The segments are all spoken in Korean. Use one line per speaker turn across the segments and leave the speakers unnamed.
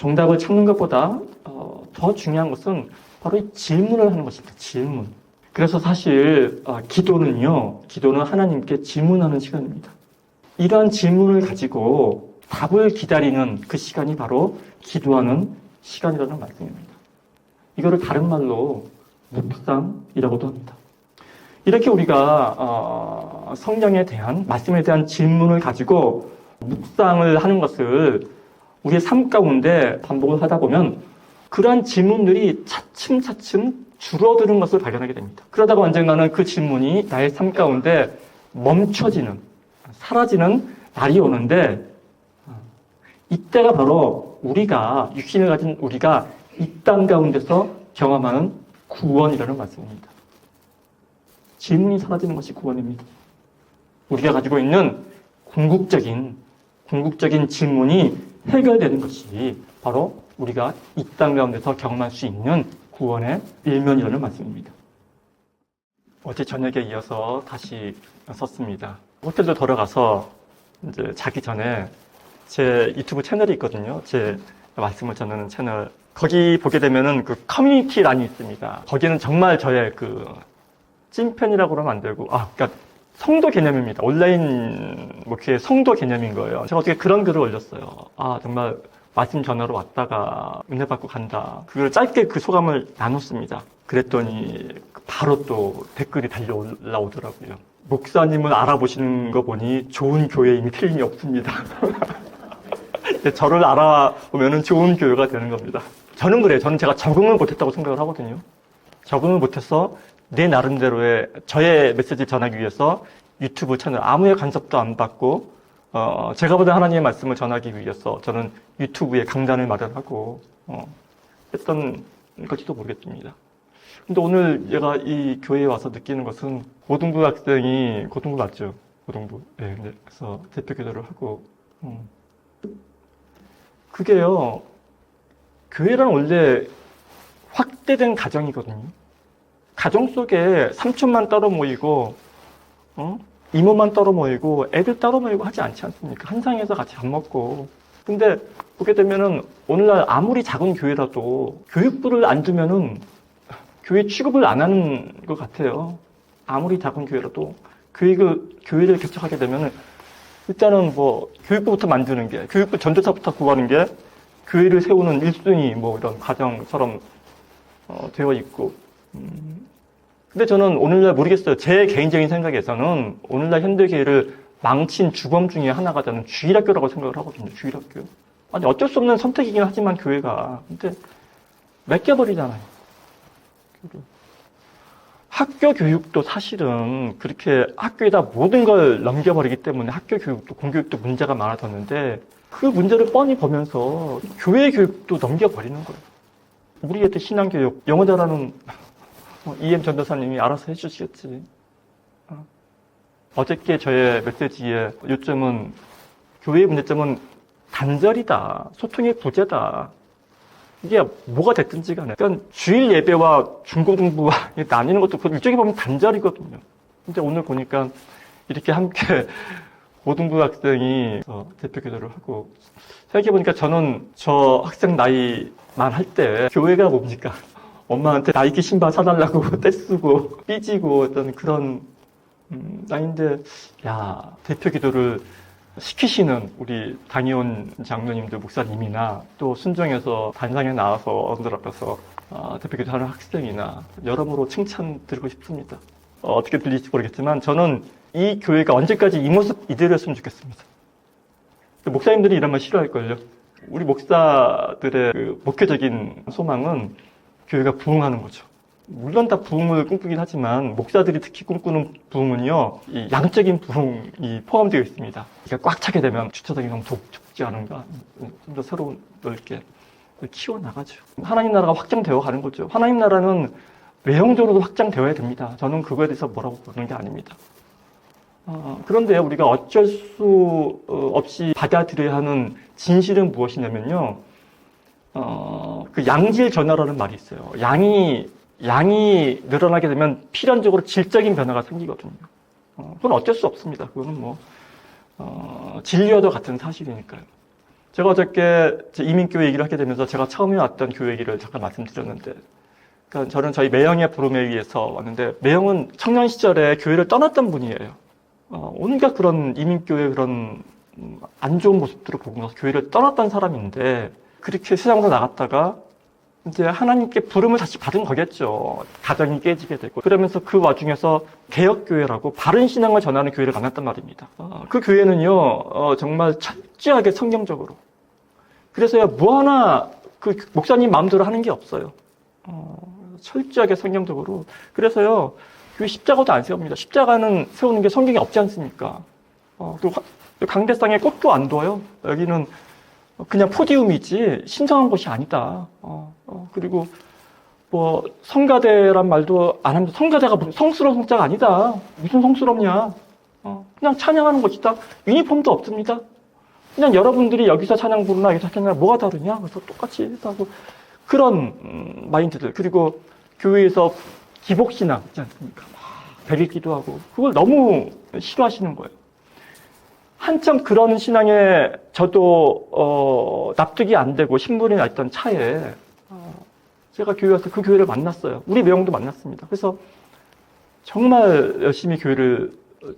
정답을 찾는 것보다 더 중요한 것은 바로 이 질문을 하는 것입니다. 질문. 그래서 사실 기도는 하나님께 질문하는 시간입니다. 이러한 질문을 가지고 답을 기다리는 그 시간이 바로 기도하는 시간이라는 말씀입니다. 이거를 다른 말로 묵상이라고도 합니다. 이렇게 우리가 성경에 대한 말씀에 대한 질문을 가지고 묵상을 하는 것을 우리의 삶 가운데 반복을 하다 보면 그러한 질문들이 차츰차츰 줄어드는 것을 발견하게 됩니다. 그러다가 언젠가는 그 질문이 나의 삶 가운데 멈춰지는, 사라지는 날이 오는데 이때가 바로 우리가, 육신을 가진 우리가 이 땅 가운데서 경험하는 구원이라는 말씀입니다. 질문이 사라지는 것이 구원입니다. 우리가 가지고 있는 궁극적인 질문이 해결되는 것이 바로 우리가 이 땅 가운데서 경험할 수 있는 구원의 일면이라는 말씀입니다. 어제 저녁에 이어서 다시 섰습니다. 호텔로 돌아가서 이제 자기 전에 제 유튜브 채널이 있거든요. 제 말씀을 전하는 채널. 거기 보게 되면은 그 커뮤니티란이 있습니다. 거기는 정말 저의 그 찐팬이라고 그러면 안 되고, 그러니까 성도 개념입니다. 온라인 목회의 성도 개념인 거예요. 제가 어떻게 그런 글을 올렸어요. 정말 말씀 전하러 왔다가 은혜 받고 간다. 그걸 짧게 그 소감을 나눴습니다. 그랬더니 바로 또 댓글이 달려 올라오더라고요. 목사님을 알아보시는 거 보니 좋은 교회임이 틀림이 없습니다. 저를 알아보면 좋은 교회가 되는 겁니다. 저는 그래요. 저는 제가 적응을 못했다고 생각을 하거든요. 적응을 못해서 내 나름대로의 저의 메시지를 전하기 위해서 유튜브 채널 아무의 간섭도 안 받고 제가 보던 하나님의 말씀을 전하기 위해서 저는 유튜브에 강단을 마련하고 했던 것일지도 모르겠습니다. 근데 오늘 얘가 이 교회에 와서 느끼는 것은 고등부 학생이 고등부 맞죠? 고등부. 네, 그래서 대표 기도를 하고 그게요. 교회란 원래 확대된 가정이거든요. 가정 속에 삼촌만 따로 모이고, 이모만 따로 모이고, 애들 따로 모이고 하지 않지 않습니까? 한 상에서 같이 밥 먹고. 근데 보게 되면은 오늘날 아무리 작은 교회라도 교육부를 안 두면은 교회 취급을 안 하는 것 같아요. 아무리 작은 교회라도 교회를 개척하게 되면은 일단은 교육부부터 만드는 게, 교육부 전도사부터 구하는 게 교회를 세우는 1순위 이런 과정처럼 되어 있고. 근데 저는 오늘날 모르겠어요. 제 개인적인 생각에서는 오늘날 현대교회를 망친 주범 중에 하나가 저는 주일학교라고 생각을 하거든요. 주일학교. 어쩔 수 없는 선택이긴 하지만 교회가. 근데 맡겨버리잖아요. 학교 교육도 사실은 그렇게 학교에다 모든 걸 넘겨버리기 때문에 학교 교육도 공교육도 문제가 많아졌는데 그 문제를 뻔히 보면서 교회 교육도 넘겨버리는 거예요. 우리 애들 신앙교육, 영어 잘하는 EM 전도사님이 알아서 해주시겠지. 어저께 저의 메시지의 요점은 교회의 문제점은 단절이다. 소통의 부재다. 이게 뭐가 됐든지 간에. 그러니까 주일 예배와 중고등부와 나뉘는 것도 일종의 보면 단절이거든요. 근데 오늘 보니까 이렇게 함께 고등부 학생이 대표 기도를 하고 생각해보니까 저는 저 학생 나이만 할 때 교회가 뭡니까? 엄마한테 나이키 신발 사달라고 떼쓰고 삐지고 어떤 그런 나이인데 대표 기도를 시키시는 우리 당의원 장로님들 목사님이나 또 순정해서 단상에 나와서 어른들 앞에서 대표 기도하는 학생이나 여러모로 칭찬 드리고 싶습니다. 어떻게 들릴지 모르겠지만 저는 이 교회가 언제까지 이 모습 이대로였으면 좋겠습니다. 목사님들이 이런 말 싫어할걸요. 우리 목사들의 그 목회적인 소망은 교회가 부흥하는 거죠. 물론 다 부흥을 꿈꾸긴 하지만 목사들이 특히 꿈꾸는 부흥은요, 이 양적인 부흥이 포함되어 있습니다. 그러니까 꽉 차게 되면 주차장이 너무 좁지 않은가, 좀 더 새로운 넓게 키워나가죠. 하나님 나라가 확장되어 가는 거죠. 하나님 나라는 외형적으로도 확장되어야 됩니다. 저는 그거에 대해서 뭐라고 그러는 게 아닙니다. 그런데 우리가 어쩔 수 없이 받아들여야 하는 진실은 무엇이냐면요, 그 양질 전화라는 말이 있어요. 양이 늘어나게 되면 필연적으로 질적인 변화가 생기거든요. 그건 어쩔 수 없습니다. 그거는 진리와도 같은 사실이니까요. 제가 어저께 이민교회 얘기를 하게 되면서 제가 처음에 왔던 교회 얘기를 잠깐 말씀드렸는데, 그러니까 저는 저희 매형의 부름에 의해서 왔는데, 매형은 청년 시절에 교회를 떠났던 분이에요. 온갖 그런 이민교회 그런 안 좋은 모습들을 보고 나서 교회를 떠났던 사람인데, 그렇게 세상으로 나갔다가 이제 하나님께 부름을 다시 받은 거겠죠. 가정이 깨지게 되고. 그러면서 그 와중에서 개혁교회라고 바른 신앙을 전하는 교회를 만났단 말입니다. 그 교회는요, 정말 철저하게 성경적으로. 그래서요, 뭐 하나 그 목사님 마음대로 하는 게 없어요. 철저하게 성경적으로. 그래서요, 교회 십자가도 안 세웁니다. 십자가는 세우는 게 성경에 없지 않습니까? 그리고 강대상에 꽃도 안 둬요. 여기는 그냥 포디움이지 신성한 곳이 아니다. 그리고 뭐 성가대란 말도 안 합니다. 성가대가 무슨 성스러운 성자가 아니다. 무슨 성스럽냐. 그냥 찬양하는 것이다. 유니폼도 없습니다. 그냥 여러분들이 여기서 찬양 부르나 여기서 찬양 뭐가 다르냐. 그래서 똑같이 하고 그런 마인드들. 그리고 교회에서 기복신앙 있지 않습니까? 베리 기도하고 그걸 너무 싫어하시는 거예요. 한참 그런 신앙에 저도 납득이 안 되고 신분이 나 있던 차에 제가 교회 와서 그 교회를 만났어요. 우리 매형도 만났습니다. 그래서 정말 열심히 교회를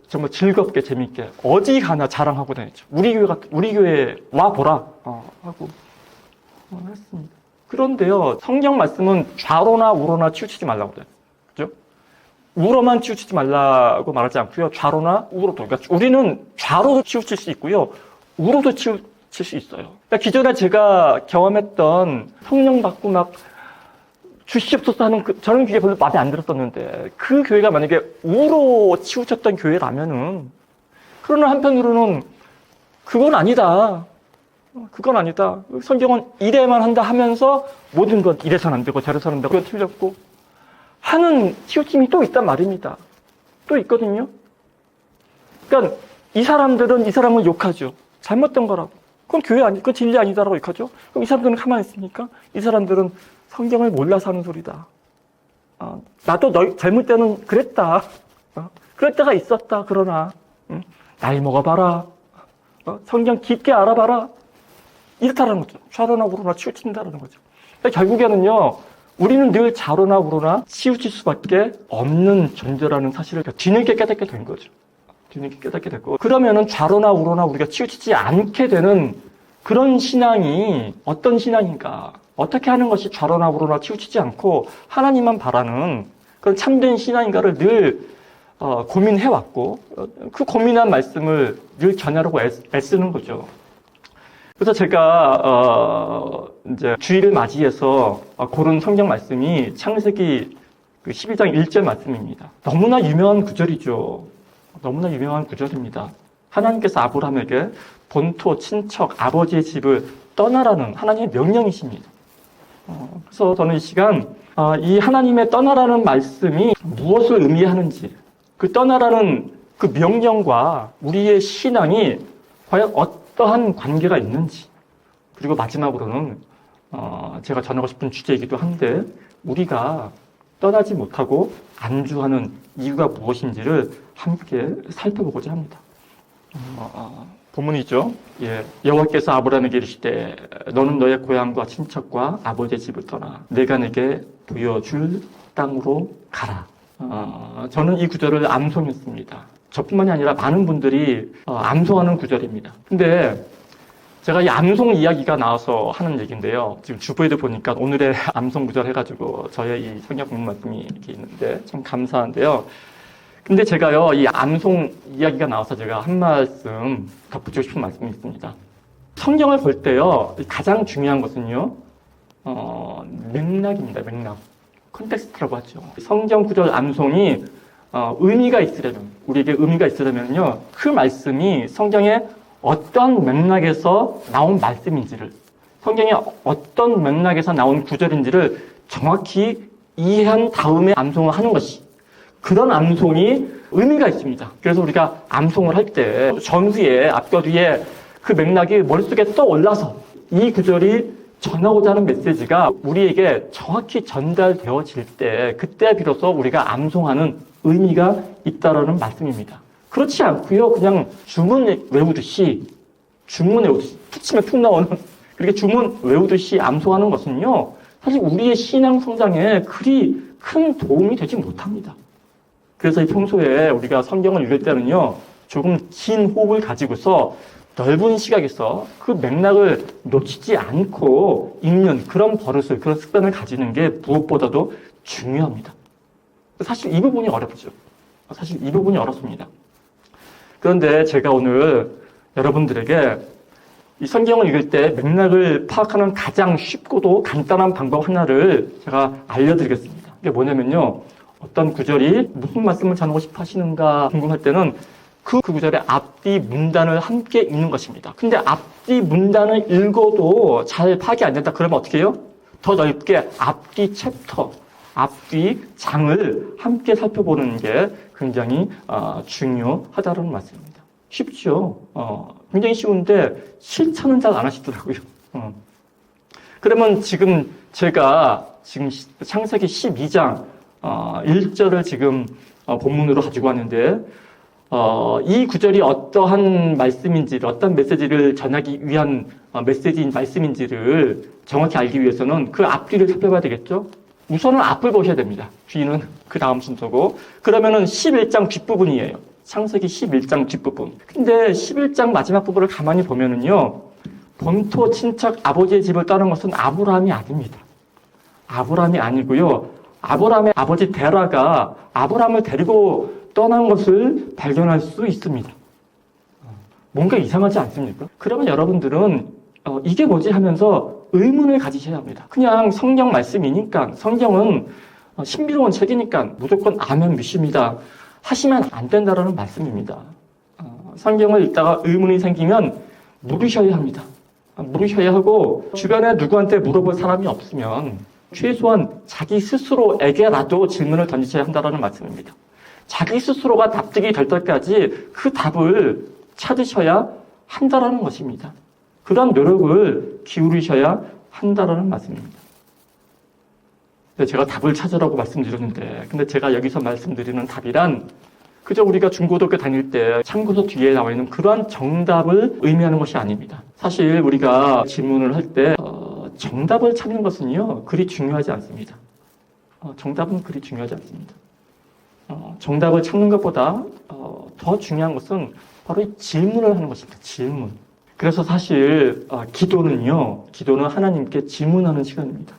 정말 즐겁게 재밌게 어디 가나 자랑하고 다녔죠. 우리 교회 와 보라 하고 했습니다. 그런데요, 성경 말씀은 좌로나 우로나 치우치지 말라고 그래요. 그죠? 우로만 치우치지 말라고 말하지 않고요. 좌로나 우로도. 그러니까 우리는 좌로도 치우칠 수 있고요. 우로도 치우칠 수 있어요. 그러니까 기존에 제가 경험했던 성령 받고 막 주시옵소서 하는 저는 그게 별로 마음에 안 들었었는데 그 교회가 만약에 우로 치우쳤던 교회라면은 그러나 한편으로는 그건 아니다. 그건 아니다. 성경은 이래만 한다 하면서 모든 건 이래서는 안 되고 저래서는 안 되고 그건 틀렸고 하는 치우침이 또 있단 말입니다. 또 있거든요. 그러니까 이 사람들은 이 사람을 욕하죠. 잘못된 거라고. 그건 교회 아니, 그건 진리 아니다라고 욕하죠. 그럼 이 사람들은 가만히 있습니까? 이 사람들은 성경을 몰라서 하는 소리다. 나도 너 잘못 때는 그랬다. 그럴 때가 있었다. 그러나 나이 먹어봐라. 성경 깊게 알아봐라. 이렇다라는 거죠. 좌로나 우로나 치우친다라는 거죠. 그러니까 결국에는요. 우리는 늘 좌로나 우로나 치우칠 수밖에 없는 존재라는 사실을 뒤늦게 깨닫게 된 거죠. 뒤늦게 깨닫게 됐고 그러면은 좌로나 우로나 우리가 치우치지 않게 되는 그런 신앙이 어떤 신앙인가? 어떻게 하는 것이 좌로나 우로나 치우치지 않고 하나님만 바라는 그런 참된 신앙인가를 늘 고민해왔고 그 고민한 말씀을 늘 전하려고 애쓰는 거죠. 그래서 제가 이제 주일을 맞이해서 고른 성경 말씀이 창세기 12장 1절 말씀입니다. 너무나 유명한 구절이죠. 너무나 유명한 구절입니다. 하나님께서 아브라함에게 본토, 친척, 아버지의 집을 떠나라는 하나님의 명령이십니다. 그래서 저는 이 시간 이 하나님의 떠나라는 말씀이 무엇을 의미하는지 그 떠나라는 그 명령과 우리의 신앙이 과연 어떠한 관계가 있는지 그리고 마지막으로는 제가 전하고 싶은 주제이기도 한데 우리가 떠나지 못하고 안주하는 이유가 무엇인지를 함께 살펴보고자 합니다. 본문이죠. 예, 여호와께서 아브라함에게 이르시되 너는 너의 고향과 친척과 아버지의 집을 떠나 내가 내게 보여줄 땅으로 가라. 저는 이 구절을 암송했습니다. 저뿐만이 아니라 많은 분들이 암송하는 구절입니다. 근데 제가 이 암송 이야기가 나와서 하는 얘기인데요. 지금 주부에도 보니까 오늘의 암송 구절 해가지고 저의 이 성경 본문 말씀이 이렇게 있는데 참 감사한데요. 근데 제가요, 이 암송 이야기가 나와서 제가 한 말씀 덧붙이고 싶은 말씀이 있습니다. 성경을 볼 때요, 가장 중요한 것은요, 맥락입니다, 맥락. 컨텍스트라고 하죠. 성경 구절 암송이, 의미가 있으려면, 우리에게 의미가 있으려면요, 그 말씀이 성경에 어떤 맥락에서 나온 말씀인지를, 성경에 어떤 맥락에서 나온 구절인지를 정확히 이해한 다음에 암송을 하는 것이, 그런 암송이 의미가 있습니다. 그래서 우리가 암송을 할 때 전후에 앞뒤에 그 맥락이 머릿속에 떠올라서 이 구절이 전하고자 하는 메시지가 우리에게 정확히 전달되어질 때 그때 비로소 우리가 암송하는 의미가 있다라는 말씀입니다. 그렇지 않고요. 그냥 주문 외우듯이 주문 외우듯이 툭 치면 툭 나오는 그렇게 주문 외우듯이 암송하는 것은요, 사실 우리의 신앙 성장에 그리 큰 도움이 되지 못합니다. 그래서 평소에 우리가 성경을 읽을 때는요, 조금 긴 호흡을 가지고서 넓은 시각에서 그 맥락을 놓치지 않고 읽는 그런 버릇을, 그런 습관을 가지는 게 무엇보다도 중요합니다. 사실 이 부분이 어렵죠. 사실 이 부분이 어렵습니다. 그런데 제가 오늘 여러분들에게 이 성경을 읽을 때 맥락을 파악하는 가장 쉽고도 간단한 방법 하나를 제가 알려드리겠습니다. 이게 뭐냐면요, 어떤 구절이 무슨 말씀을 전하고 싶어 하시는가 궁금할 때는 그 구절의 앞뒤 문단을 함께 읽는 것입니다. 근데 앞뒤 문단을 읽어도 잘 파악이 안 된다. 그러면 어떻게 해요? 더 넓게 앞뒤 챕터, 앞뒤 장을 함께 살펴보는 게 굉장히 중요하다는 말씀입니다. 쉽죠? 굉장히 쉬운데 실천은 잘 안 하시더라고요. 그러면 지금 제가 창세기 12장 1절을 지금 본문으로 가지고 왔는데 이 구절이 어떠한 말씀인지를, 어떤 메시지를 전하기 위한 말씀인지를 정확히 알기 위해서는 그 앞뒤를 살펴봐야 되겠죠? 우선은 앞을 보셔야 됩니다. 뒤는 그 다음 순서고. 그러면은 11장 뒷부분이에요. 창세기 11장 뒷부분. 근데 11장 마지막 부분을 가만히 보면은요, 본토 친척 아버지의 집을 떠난 것은 아브라함이 아닙니다. 아브라함이 아니고요, 아브라함의 아버지 데라가 아브라함을 데리고 떠난 것을 발견할 수 있습니다. 뭔가 이상하지 않습니까? 그러면 여러분들은 이게 뭐지 하면서 의문을 가지셔야 합니다. 그냥 성경 말씀이니까, 성경은 신비로운 책이니까 무조건 아멘 믿습니다 하시면 안 된다라는 말씀입니다. 성경을 읽다가 의문이 생기면 물으셔야 합니다. 물으셔야 하고, 주변에 누구한테 물어볼 사람이 없으면 최소한 자기 스스로에게라도 질문을 던지셔야 한다는 말씀입니다. 자기 스스로가 납득이 될 때까지 그 답을 찾으셔야 한다는 것입니다. 그런 노력을 기울이셔야 한다는 말씀입니다. 제가 답을 찾으라고 말씀드렸는데, 근데 제가 여기서 말씀드리는 답이란 그저 우리가 중고등학교 다닐 때 참고서 뒤에 나와 있는 그러한 정답을 의미하는 것이 아닙니다. 사실 우리가 질문을 할 때 정답을 찾는 것은요, 그리 중요하지 않습니다. 정답은 그리 중요하지 않습니다. 정답을 찾는 것보다 더 중요한 것은 바로 이 질문을 하는 것입니다. 질문. 그래서 사실 기도는 하나님께 질문하는 시간입니다.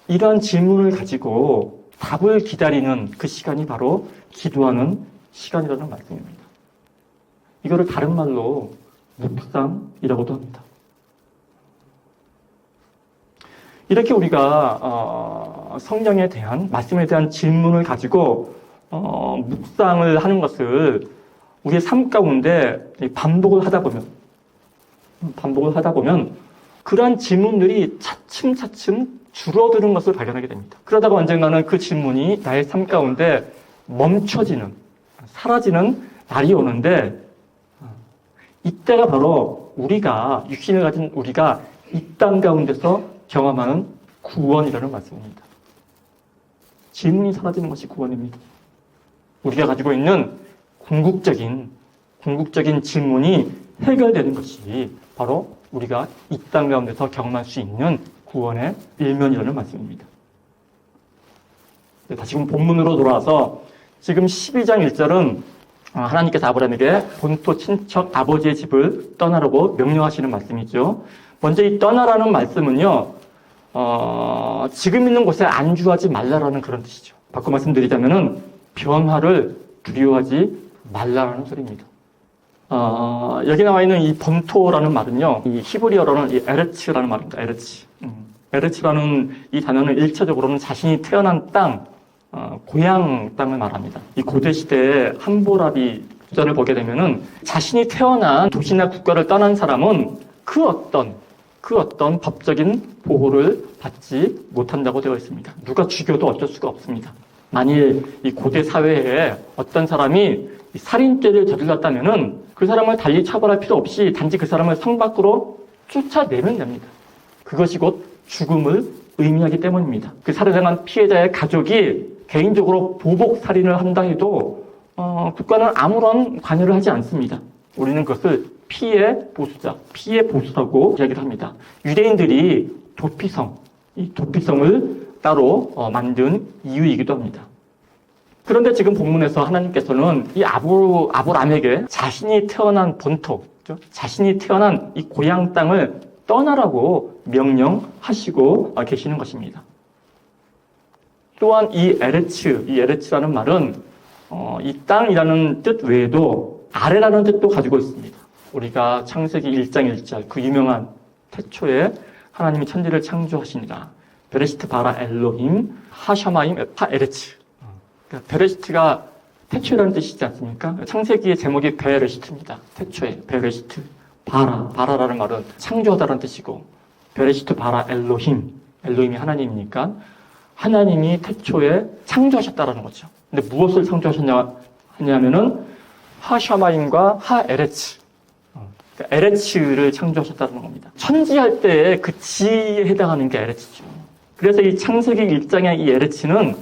이러한 질문을 가지고 답을 기다리는 그 시간이 바로 기도하는 시간이라는 말씀입니다. 이거를 다른 말로 묵상이라고도 합니다. 이렇게 우리가 성경에 대한, 말씀에 대한 질문을 가지고 묵상을 하는 것을 우리의 삶 가운데 반복을 하다 보면 그러한 질문들이 차츰차츰 줄어드는 것을 발견하게 됩니다. 그러다가 언젠가는 그 질문이 나의 삶 가운데 멈춰지는, 사라지는 날이 오는데, 이때가 바로 우리가, 육신을 가진 우리가 이 땅 가운데서 경험하는 구원이라는 말씀입니다. 질문이 사라지는 것이 구원입니다. 우리가 가지고 있는 궁극적인 질문이 해결되는 것이 바로 우리가 이 땅 가운데서 경험할 수 있는 구원의 일면이라는 말씀입니다. 다시 본문으로 돌아와서 지금 12장 1절은 하나님께서 아브라함에게 본토 친척 아버지의 집을 떠나라고 명령하시는 말씀이죠. 먼저 이 떠나라는 말씀은요, 지금 있는 곳에 안주하지 말라라는 그런 뜻이죠. 바꿔 말씀드리자면은 변화를 두려워하지 말라라는 소리입니다. 여기 나와 있는 이 본토라는 말은요, 이 히브리어로는 이 에르츠라는 말입니다. 에르츠라는 이 단어는 1차적으로는 자신이 태어난 땅, 고향 땅을 말합니다. 이 고대 시대에 함보라비 구절을 보게 되면은 자신이 태어난 도시나 국가를 떠난 사람은 그 어떤 법적인 보호를 받지 못한다고 되어 있습니다. 누가 죽여도 어쩔 수가 없습니다. 만일 이 고대 사회에 어떤 사람이 살인죄를 저질렀다면은 그 사람을 달리 처벌할 필요 없이 단지 그 사람을 성 밖으로 쫓아내면 됩니다. 그것이 곧 죽음을 의미하기 때문입니다. 그 살해당한 피해자의 가족이 개인적으로 보복 살인을 한다 해도 국가는 아무런 관여를 하지 않습니다. 우리는 그것을 피의 보수자, 피의 보수라고 이야기를 합니다. 유대인들이 도피성, 이 도피성을 따로 만든 이유이기도 합니다. 그런데 지금 본문에서 하나님께서는 이 아브람에게 자신이 태어난 본토, 자신이 태어난 이 고향 땅을 떠나라고 명령하시고 계시는 것입니다. 또한 이 에레츠라는 말은 이 땅이라는 뜻 외에도 아래라는 뜻도 가지고 있습니다. 우리가 창세기 1장 1절 그 유명한 태초에 하나님이 천지를 창조하시니라. 베레시트 바라 엘로힘 하샤마임 하에레츠. 그러니까 베레시트가 태초라는 뜻이지 않습니까? 창세기의 제목이 베레시트입니다. 태초에 베레시트. 바라라는 말은 창조하다라는 뜻이고 베레시트 바라 엘로힘이 하나님이니까 하나님이 태초에 창조하셨다라는 거죠. 근데 무엇을 창조하셨냐면은 하샤마임과 하에레츠. 그러니까 에레츠를 창조하셨다는 겁니다. 천지할 때의 그 지에 해당하는 게 에레츠죠. 그래서 이 창세기 1장의 이 에레츠는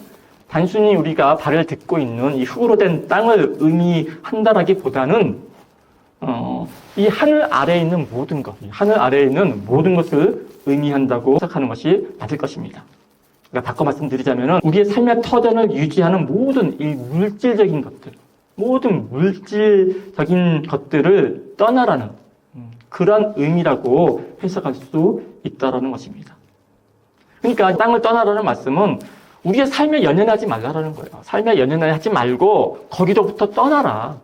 단순히 우리가 발을 딛고 있는 이 흙으로 된 땅을 의미한다라기보다는 이 하늘 아래에 있는 모든 것, 하늘 아래에 있는 모든 것을 의미한다고 생각하는 것이 맞을 것입니다. 그러니까 바꿔 말씀드리자면 우리의 삶의 터전을 유지하는 모든 이 물질적인 것들, 모든 물질적인 것들을 떠나라는 그런 의미라고 해석할 수 있다라는 것입니다. 그러니까 땅을 떠나라는 말씀은 우리의 삶에 연연하지 말라라는 거예요. 삶에 연연하지 말고 거기로부터 떠나라.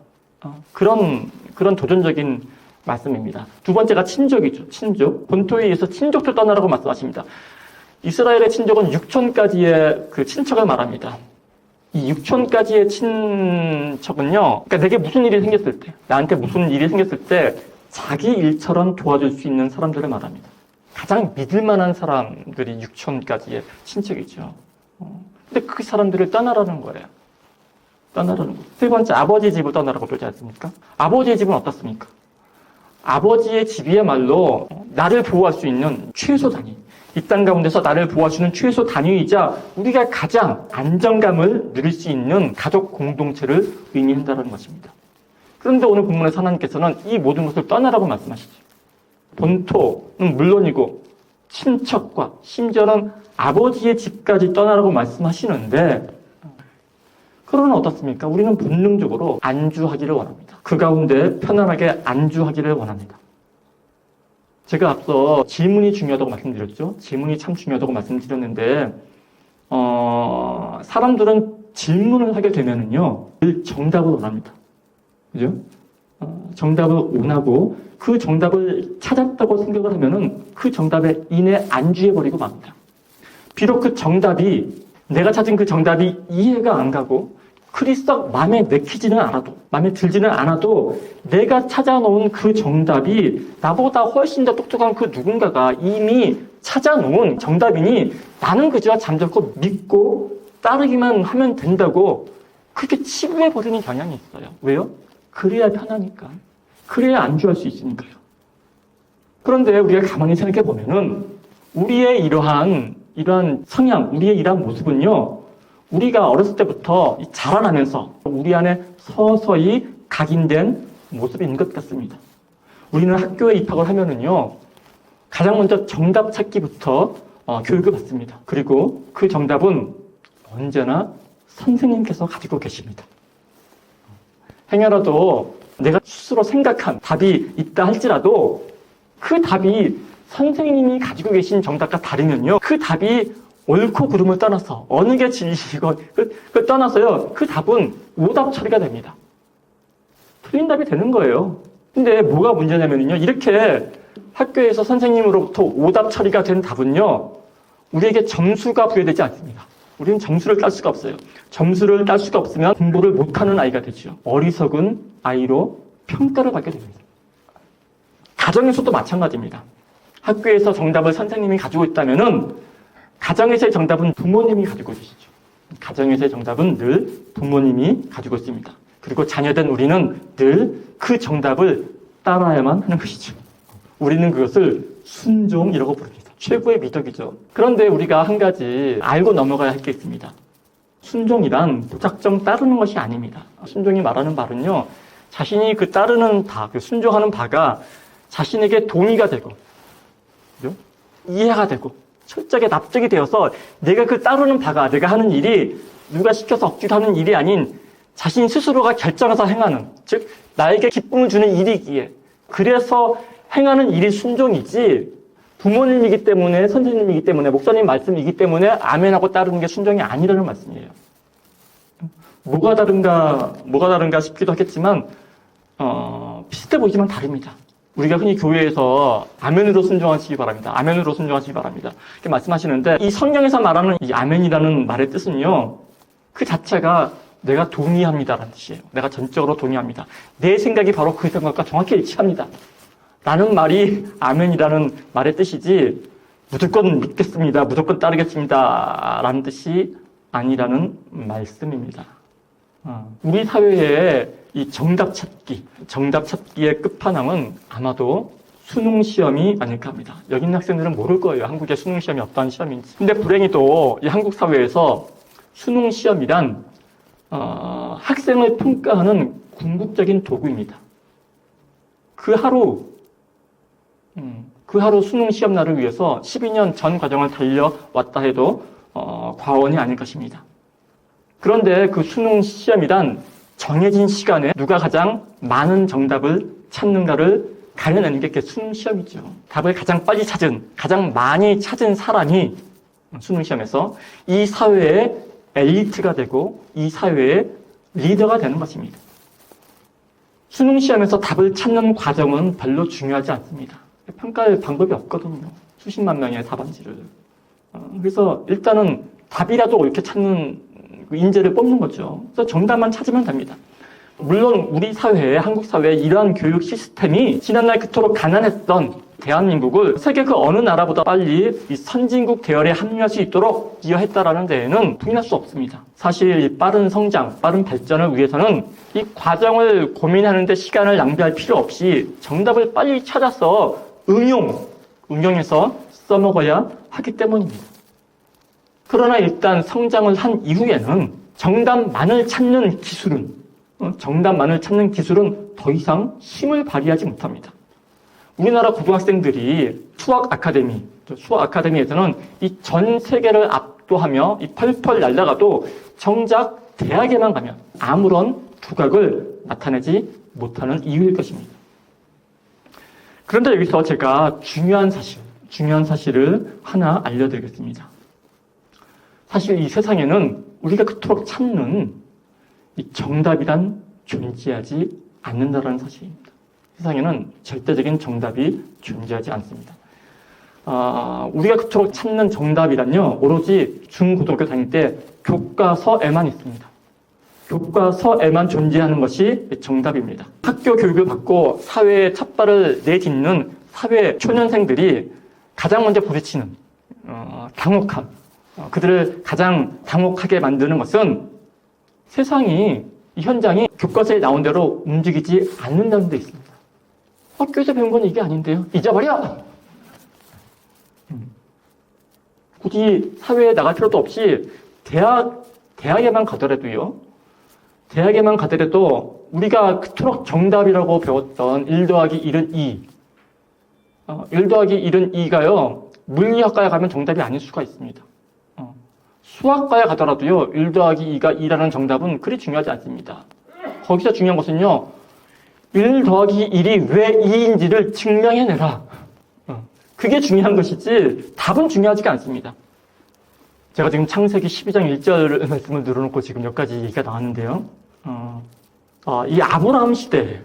그런 도전적인 말씀입니다. 두 번째가 친족이죠. 친족. 본토에 의해서 친족도 떠나라고 말씀하십니다. 이스라엘의 친족은 6촌까지의 그 친척을 말합니다. 이 6촌까지의 친척은요, 그러니까 내게 무슨 일이 생겼을 때, 나한테 무슨 일이 생겼을 때 자기 일처럼 도와줄 수 있는 사람들을 말합니다. 가장 믿을 만한 사람들이 6촌까지의 친척이죠. 근데 그 사람들을 떠나라는 거예요. 떠나라는 거예요. 세 번째, 아버지 집을 떠나라고 그러지 않습니까? 아버지의 집은 어떻습니까? 아버지의 집이야말로 나를 보호할 수 있는 최소 단위. 이 땅 가운데서 나를 보호해주는 최소 단위이자 우리가 가장 안정감을 누릴 수 있는 가족 공동체를 의미한다는 것입니다. 그런데 오늘 본문에서 하나님께서는 이 모든 것을 떠나라고 말씀하시죠. 본토는 물론이고 친척과 심지어는 아버지의 집까지 떠나라고 말씀하시는데 그러나 어떻습니까? 우리는 본능적으로 안주하기를 원합니다. 그 가운데 편안하게 안주하기를 원합니다. 제가 앞서 질문이 중요하다고 말씀드렸죠. 질문이 참 중요하다고 말씀드렸는데 사람들은 질문을 하게 되면은요 늘 정답을 원합니다. 그죠? 정답을 원하고 그 정답을 찾았다고 생각을 하면은 그 정답에 이내 안주해버리고 맙니다. 비록 그 정답이 내가 찾은 그 정답이 이해가 안 가고 그리 썩 마음에 내키지는 않아도, 마음에 들지는 않아도 내가 찾아놓은 그 정답이 나보다 훨씬 더 똑똑한 그 누군가가 이미 찾아놓은 정답이니 나는 그저 잠자코 믿고 따르기만 하면 된다고 그렇게 치부해버리는 경향이 있어요. 왜요? 그래야 편하니까. 그래야 안주할 수 있으니까요. 그런데 우리가 가만히 생각해 보면은 우리의 이러한 성향, 우리의 이러한 모습은요, 우리가 어렸을 때부터 자라나면서 우리 안에 서서히 각인된 모습인 것 같습니다. 우리는 학교에 입학을 하면은요, 가장 먼저 정답 찾기부터 교육을 받습니다. 그리고 그 정답은 언제나 선생님께서 가지고 계십니다. 행여라도 내가 스스로 생각한 답이 있다 할지라도 그 답이 선생님이 가지고 계신 정답과 다르면요, 그 답이 옳고 그름을 떠나서 어느 게 진리이건 그걸 떠나서요, 그 답은 오답 처리가 됩니다. 틀린 답이 되는 거예요. 근데 뭐가 문제냐면요, 이렇게 학교에서 선생님으로부터 오답 처리가 된 답은요, 우리에게 점수가 부여되지 않습니다. 우리는 점수를 딸 수가 없어요. 점수를 딸 수가 없으면 공부를 못하는 아이가 되죠. 어리석은 아이로 평가를 받게 됩니다. 가정에서도 마찬가지입니다. 학교에서 정답을 선생님이 가지고 있다면은 가정에서의 정답은 부모님이 가지고 계시죠. 가정에서의 정답은 늘 부모님이 가지고 있습니다. 그리고 자녀된 우리는 늘 그 정답을 따라야만 하는 것이죠. 우리는 그것을 순종이라고 부릅니다. 최고의 미덕이죠. 그런데 우리가 한 가지 알고 넘어가야 할 게 있습니다. 순종이란 무작정 따르는 것이 아닙니다. 순종이 말하는 말은요, 자신이 그 따르는 바, 그 순종하는 바가 자신에게 동의가 되고, 그죠? 이해가 되고, 철저하게 납득이 되어서 내가 그 따르는 바가, 내가 하는 일이 누가 시켜서 억지로 하는 일이 아닌 자신 스스로가 결정해서 행하는, 즉 나에게 기쁨을 주는 일이기에, 그래서 행하는 일이 순종이지, 부모님이기 때문에, 선생님이기 때문에, 목사님 말씀이기 때문에 아멘하고 따르는 게 순종이 아니라는 말씀이에요. 뭐가 다른가 싶기도 하겠지만, 비슷해 보이지만 다릅니다. 우리가 흔히 교회에서 아멘으로 순종하시기 바랍니다. 아멘으로 순종하시기 바랍니다. 이렇게 말씀하시는데, 이 성경에서 말하는 이 아멘이라는 말의 뜻은요, 그 자체가 내가 동의합니다라는 뜻이에요. 내가 전적으로 동의합니다. 내 생각이 바로 그 생각과 정확히 일치합니다. 라는 말이 아멘이라는 말의 뜻이지, 무조건 믿겠습니다. 무조건 따르겠습니다. 라는 뜻이 아니라는 말씀입니다. 우리 사회의 이 정답 찾기의 끝판왕은 아마도 수능 시험이 아닐까 합니다. 여기 있는 학생들은 모를 거예요. 한국의 수능 시험이 어떠한 시험인지. 근데 불행히도 이 한국 사회에서 수능 시험이란 학생을 평가하는 궁극적인 도구입니다. 그 하루 수능 시험 날을 위해서 12년 전 과정을 달려왔다 해도 과언이 아닐 것입니다. 그런데 그 수능 시험이란 정해진 시간에 누가 가장 많은 정답을 찾는가를 가려내는 게 수능 시험이죠. 답을 가장 빨리 찾은, 가장 많이 찾은 사람이 수능 시험에서 이 사회의 엘리트가 되고 이 사회의 리더가 되는 것입니다. 수능 시험에서 답을 찾는 과정은 별로 중요하지 않습니다. 평가할 방법이 없거든요. 수십만 명의 답안지를. 그래서 일단은 답이라도 옳게 찾는 인재를 뽑는 거죠. 그래서 정답만 찾으면 됩니다. 물론 우리 사회, 한국 사회의 이러한 교육 시스템이 지난날 그토록 가난했던 대한민국을 세계 그 어느 나라보다 빨리 이 선진국 대열에 합류할 수 있도록 기여했다라는 데에는 부인할 수 없습니다. 사실 이 빠른 성장, 빠른 발전을 위해서는 이 과정을 고민하는 데 시간을 낭비할 필요 없이 정답을 빨리 찾아서 응용해서 써먹어야 하기 때문입니다. 그러나 일단 성장을 한 이후에는 정답만을 찾는 기술은 더 이상 힘을 발휘하지 못합니다. 우리나라 고등학생들이 수학 아카데미에서는 이 전 세계를 압도하며 이 펄펄 날아가도 정작 대학에만 가면 아무런 두각을 나타내지 못하는 이유일 것입니다. 그런데 여기서 제가 중요한 사실을 하나 알려드리겠습니다. 사실 이 세상에는 우리가 그토록 찾는 이 정답이란 존재하지 않는다는 사실입니다. 세상에는 절대적인 정답이 존재하지 않습니다. 우리가 그토록 찾는 정답이란요, 오로지 중고등학교 다닐 때 교과서에만 있습니다. 교과서에만 존재하는 것이 정답입니다. 학교 교육을 받고 사회에 첫발을 내딛는 사회 초년생들이 가장 먼저 부딪히는 당혹함, 그들을 가장 당혹하게 만드는 것은 세상이, 이 현장이 교과서에 나온 대로 움직이지 않는다는 데 있습니다. 학교에서 배운 건 이게 아닌데요. 잊어버려! 굳이 사회에 나갈 필요도 없이 대학에만 가더라도 우리가 그토록 정답이라고 배웠던 1 더하기 1은 2. 1 더하기 1은 2가요. 물리학과에 가면 정답이 아닐 수가 있습니다. 수학과에 가더라도요. 1 더하기 2가 2라는 정답은 그리 중요하지 않습니다. 거기서 중요한 것은요. 1 더하기 1이 왜 2인지를 증명해내라. 그게 중요한 것이지 답은 중요하지가 않습니다. 제가 지금 창세기 12장 1절 말씀을 늘어놓고 지금 몇 가지 얘기가 나왔는데요. 이 아브라함 시대,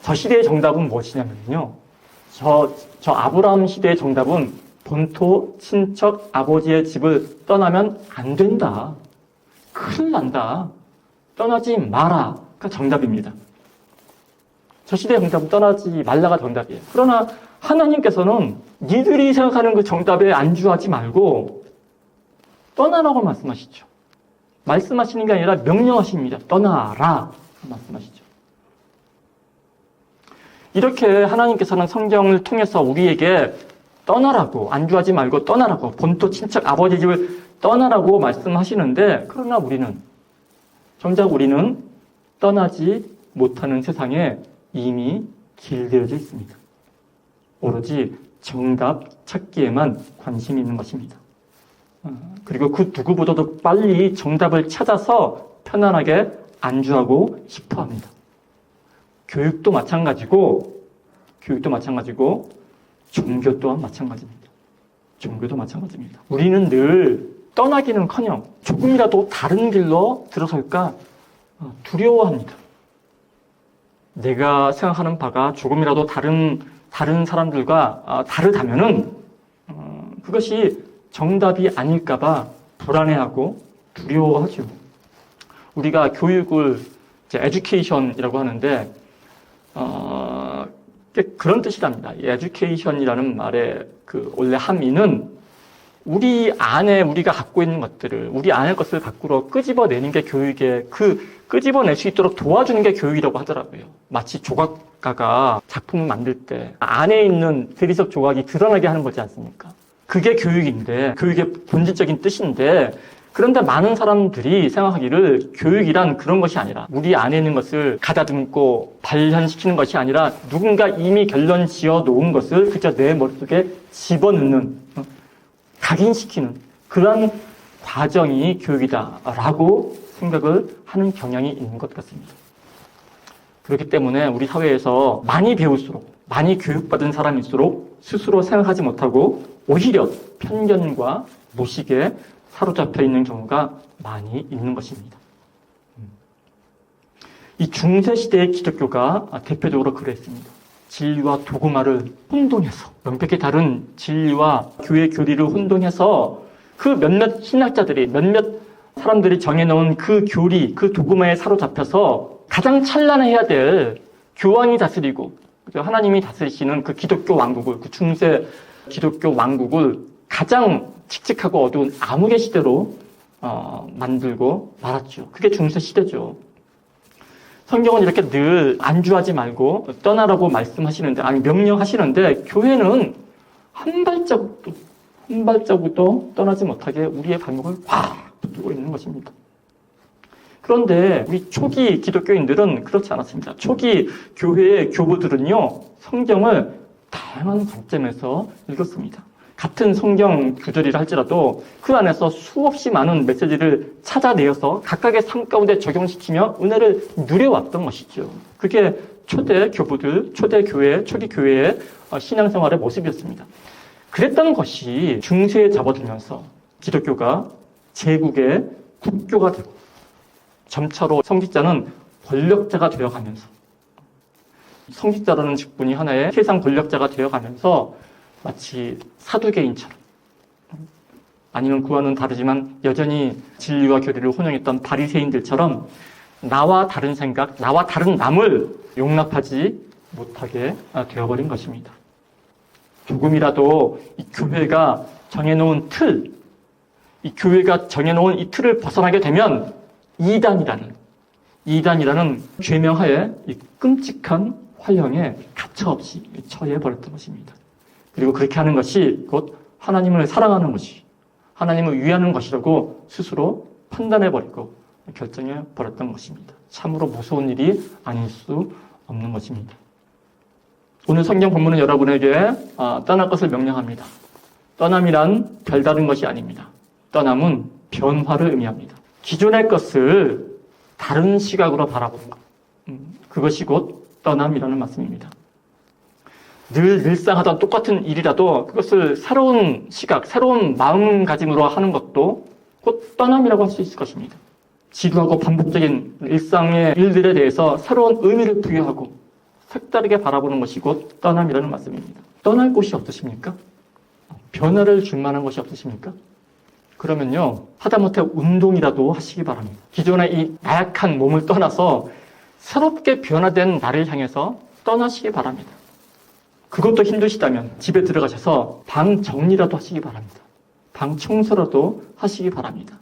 저 시대의 정답은 무엇이냐면요. 저 아브라함 시대의 정답은 본토, 친척, 아버지의 집을 떠나면 안 된다. 큰일 난다. 떠나지 마라가 정답입니다. 저 시대의 정답은 떠나지 말라가 정답이에요. 그러나 하나님께서는 니들이 생각하는 그 정답에 안주하지 말고 떠나라고 말씀하시죠. 말씀하시는 게 아니라 명령하십니다. 떠나라 말씀하시죠. 이렇게 하나님께서는 성경을 통해서 우리에게 떠나라고, 안주하지 말고 떠나라고, 본토 친척 아버지 집을 떠나라고 말씀하시는데, 그러나 정작 우리는 떠나지 못하는 세상에 이미 길들여져 있습니다. 오로지 정답 찾기에만 관심이 있는 것입니다. 그리고 그 누구보다도 빨리 정답을 찾아서 편안하게 안주하고 싶어 합니다. 교육도 마찬가지고, 종교 또한 마찬가지입니다. 종교도 마찬가지입니다. 우리는 늘 떠나기는커녕 조금이라도 다른 길로 들어설까 두려워합니다. 내가 생각하는 바가 조금이라도 다른 사람들과 다르다면은 그것이 정답이 아닐까봐 불안해하고 두려워하죠. 우리가 교육을 이제 에듀케이션이라고 하는데 그런 뜻이랍니다. 이 에듀케이션이라는 말의 그 원래 함의는 우리 안에 우리가 갖고 있는 것들을, 우리 안의 것을 밖으로 끄집어내는 게 교육의, 끄집어낼 수 있도록 도와주는 게 교육이라고 하더라고요. 마치 조각가가 작품을 만들 때 안에 있는 대리석 조각이 드러나게 하는 거지 않습니까? 그게 교육인데, 교육의 본질적인 뜻인데, 그런데 많은 사람들이 생각하기를 교육이란 그런 것이 아니라 우리 안에 있는 것을 가다듬고 발현시키는 것이 아니라 누군가 이미 결론 지어 놓은 것을 그저 내 머릿속에 집어넣는, 각인시키는 그러한 과정이 교육이다라고 생각을 하는 경향이 있는 것 같습니다. 그렇기 때문에 우리 사회에서 많이 배울수록, 많이 교육받은 사람일수록 스스로 생각하지 못하고 오히려 편견과 무식에 사로잡혀 있는 경우가 많이 있는 것입니다. 이 중세시대의 기독교가 대표적으로 그랬습니다. 진리와 도구마를 혼동해서, 명백히 다른 진리와 교회 교리를 혼동해서 그 몇몇 신학자들이, 몇몇 사람들이 정해놓은 그 교리, 그 도구마에 사로잡혀서 가장 찬란해야 될 교황이 다스리고 하나님이 다스리시는 그 기독교 왕국을, 그 중세 기독교 왕국을 가장 칙칙하고 어두운 암흑의 시대로 만들고 말았죠. 그게 중세 시대죠. 성경은 이렇게 늘 안주하지 말고 떠나라고 말씀하시는데, 아니 명령하시는데, 교회는 한 발자국도 떠나지 못하게 우리의 발목을 꽉 붙들고 있는 것입니다. 그런데 우리 초기 기독교인들은 그렇지 않았습니다. 초기 교회의 교부들은요, 성경을 다양한 관점에서 읽었습니다. 같은 성경 구절이라 할지라도 그 안에서 수없이 많은 메시지를 찾아내어서 각각의 삶 가운데 적용시키며 은혜를 누려왔던 것이죠. 그게 초대 교부들, 초대 교회, 초기 교회의 신앙생활의 모습이었습니다. 그랬던 것이 중세에 접어들면서 기독교가 제국의 국교가 되고 점차로 성직자는 권력자가 되어가면서, 성직자라는 직분이 하나의 세상 권력자가 되어가면서 마치 사두개인처럼, 아니면 그와는 다르지만 여전히 진리와 교리를 혼용했던 바리새인들처럼 나와 다른 생각, 나와 다른 남을 용납하지 못하게 되어버린 것입니다. 조금이라도 이 교회가 정해놓은 틀, 이 교회가 정해놓은 이 틀을 벗어나게 되면 이단이라는 죄명하에 이 끔찍한 화형에 가차없이 처해버렸던 것입니다. 그리고 그렇게 하는 것이 곧 하나님을 사랑하는 것이, 하나님을 위하는 것이라고 스스로 판단해버리고 결정해버렸던 것입니다. 참으로 무서운 일이 아닐 수 없는 것입니다. 오늘 성경 본문은 여러분에게 떠날 것을 명령합니다. 떠남이란 별다른 것이 아닙니다. 떠남은 변화를 의미합니다. 기존의 것을 다른 시각으로 바라보는 것, 그것이 곧 떠남이라는 말씀입니다. 늘 일상하던 똑같은 일이라도 그것을 새로운 시각, 새로운 마음가짐으로 하는 것도 곧 떠남이라고 할 수 있을 것입니다. 지루하고 반복적인 일상의 일들에 대해서 새로운 의미를 부여하고 색다르게 바라보는 것이 곧 떠남이라는 말씀입니다. 떠날 곳이 없으십니까? 변화를 줄 만한 것이 없으십니까? 그러면요, 하다못해 운동이라도 하시기 바랍니다. 기존의 이 나약한 몸을 떠나서 새롭게 변화된 나를 향해서 떠나시기 바랍니다. 그것도 힘드시다면 집에 들어가셔서 방 정리라도 하시기 바랍니다. 방 청소라도 하시기 바랍니다.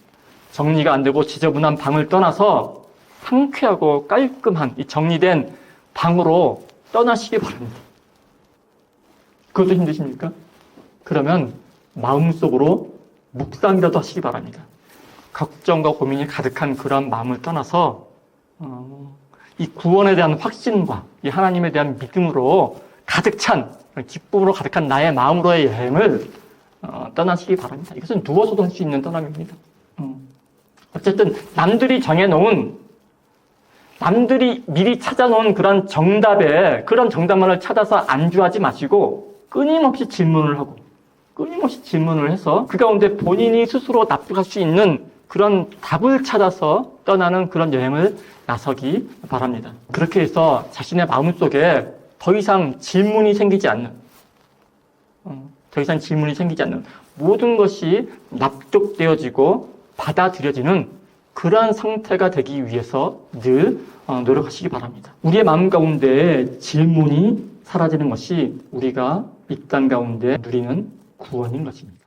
정리가 안 되고 지저분한 방을 떠나서 상쾌하고 깔끔한 이 정리된 방으로 떠나시기 바랍니다. 그것도 힘드십니까? 그러면 마음속으로 묵상이라도 하시기 바랍니다. 걱정과 고민이 가득한 그러한 마음을 떠나서 이 구원에 대한 확신과 이 하나님에 대한 믿음으로 가득 찬, 기쁨으로 가득한 나의 마음으로의 여행을 떠나시기 바랍니다. 이것은 누워서도 할 수 있는 떠남입니다. 어쨌든 남들이 정해놓은, 남들이 미리 찾아놓은 그런 정답만을 찾아서 안주하지 마시고 끊임없이 질문을 하고 끊임없이 질문을 해서 그 가운데 본인이 스스로 납득할 수 있는 그런 답을 찾아서 떠나는 그런 여행을 나서기 바랍니다. 그렇게 해서 자신의 마음속에 더 이상 질문이 생기지 않는 모든 것이 납득되어지고 받아들여지는 그러한 상태가 되기 위해서 늘 노력하시기 바랍니다. 우리의 마음 가운데 질문이 사라지는 것이 우리가 이 땅 가운데 누리는 구원인 것입니다.